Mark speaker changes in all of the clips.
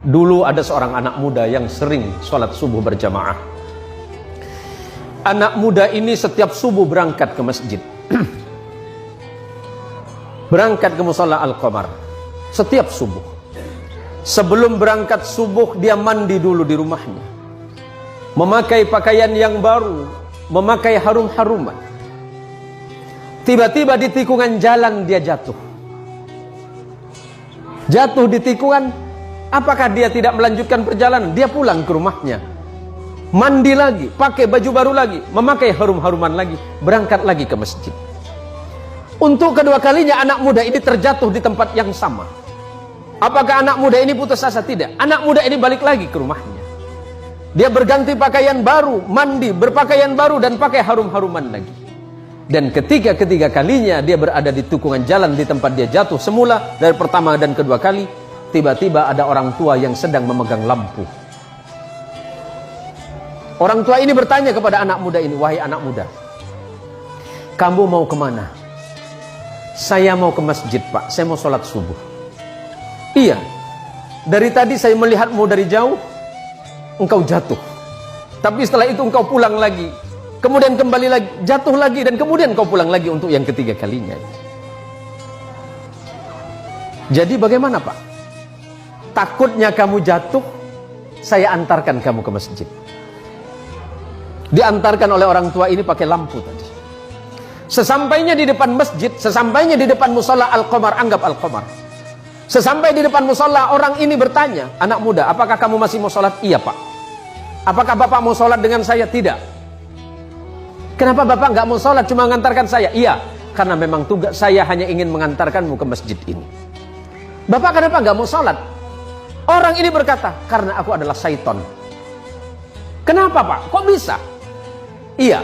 Speaker 1: Dulu ada seorang anak muda yang sering sholat subuh berjamaah. Anak muda ini setiap subuh berangkat ke masjid. Berangkat ke musalla Al-Qamar setiap subuh. Sebelum berangkat subuh dia mandi dulu di rumahnya, memakai pakaian yang baru, memakai harum-haruman. Tiba-tiba di tikungan jalan dia jatuh. Jatuh di tikungan. Apakah dia tidak melanjutkan perjalanan? Dia pulang ke rumahnya, mandi lagi, pakai baju baru lagi, memakai harum-haruman lagi, berangkat lagi ke masjid. Untuk kedua kalinya anak muda ini terjatuh di tempat yang sama. Apakah anak muda ini putus asa? Tidak. Anak muda ini balik lagi ke rumahnya. Dia berganti pakaian baru, mandi, berpakaian baru, dan pakai harum-haruman lagi. Dan ketiga kalinya dia berada di tikungan jalan di tempat dia jatuh semula, dari pertama dan kedua kali, tiba-tiba ada orang tua yang sedang memegang lampu. Orang tua ini bertanya kepada anak muda ini, "Wahai anak muda, kamu mau kemana?" "Saya mau ke masjid, Pak. Saya mau sholat subuh." "Iya, dari tadi saya melihatmu dari jauh, engkau jatuh. Tapi setelah itu engkau pulang lagi, kemudian kembali lagi, jatuh lagi, dan kemudian engkau pulang lagi untuk yang ketiga kalinya. Jadi bagaimana, Pak? Takutnya kamu jatuh, saya antarkan kamu ke masjid." Diantarkan oleh orang tua ini pakai lampu tadi. Sesampainya di depan masjid, sesampainya di depan musalla Al-Qamar, anggap Al-Qamar. Sesampai di depan musalla, orang ini bertanya, "Anak muda, apakah kamu masih mau sholat?" "Iya, Pak." "Apakah Bapak mau sholat dengan saya?" "Tidak." "Kenapa Bapak nggak mau sholat, cuma mengantarkan saya?" "Iya, karena memang tugas saya hanya ingin mengantarkanmu ke masjid ini." "Bapak kenapa nggak mau sholat?" Orang ini berkata, "Karena aku adalah syaitan." "Kenapa, Pak? Kok bisa?" "Iya.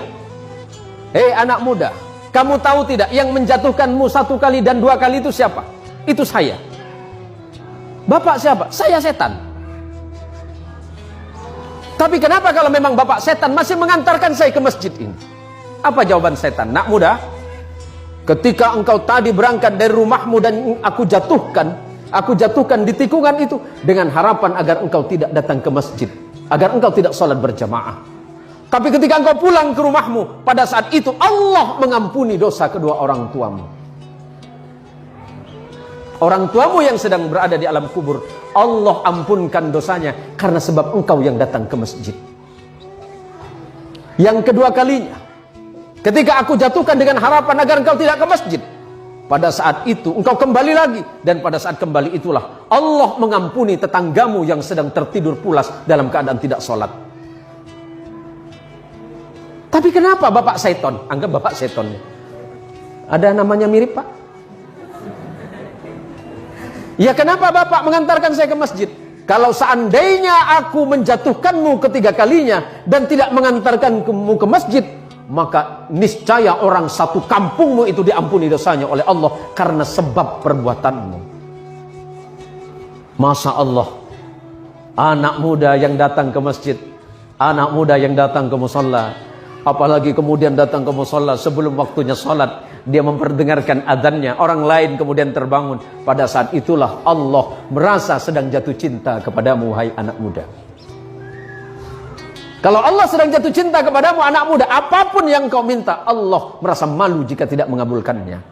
Speaker 1: Hei anak muda, kamu tahu tidak yang menjatuhkanmu 1 kali dan 2 kali itu siapa? Itu saya." "Bapak siapa?" "Saya setan." "Tapi kenapa kalau memang Bapak setan masih mengantarkan saya ke masjid ini?" Apa jawaban setan? "Nak muda, ketika engkau tadi berangkat dari rumahmu dan aku jatuhkan di tikungan itu dengan harapan agar engkau tidak datang ke masjid, agar engkau tidak sholat berjamaah. Tapi ketika engkau pulang ke rumahmu, pada saat itu Allah mengampuni dosa kedua orang tuamu. Orang tuamu yang sedang berada di alam kubur, Allah ampunkan dosanya karena sebab engkau yang datang ke masjid." Yang kedua kalinya, ketika aku jatuhkan dengan harapan agar engkau tidak ke masjid, pada saat itu engkau kembali lagi, dan pada saat kembali itulah Allah mengampuni tetanggamu yang sedang tertidur pulas dalam keadaan tidak sholat. Tapi kenapa Bapak seton? Anggap Bapak seton. Ada namanya mirip, Pak? "Ya kenapa Bapak mengantarkan saya ke masjid?" "Kalau seandainya aku menjatuhkanmu ketiga kalinya dan tidak mengantarkanmu ke masjid, maka niscaya orang satu kampungmu itu diampuni dosanya oleh Allah karena sebab perbuatanmu." Masya Allah, anak muda yang datang ke masjid, anak muda yang datang ke musalla, apalagi kemudian datang ke musalla sebelum waktunya sholat, dia memperdengarkan adzannya, orang lain kemudian terbangun. Pada saat itulah Allah merasa sedang jatuh cinta kepadamu, hai anak muda. Kalau Allah sedang jatuh cinta kepadamu, anak muda, apapun yang kau minta, Allah merasa malu jika tidak mengabulkannya.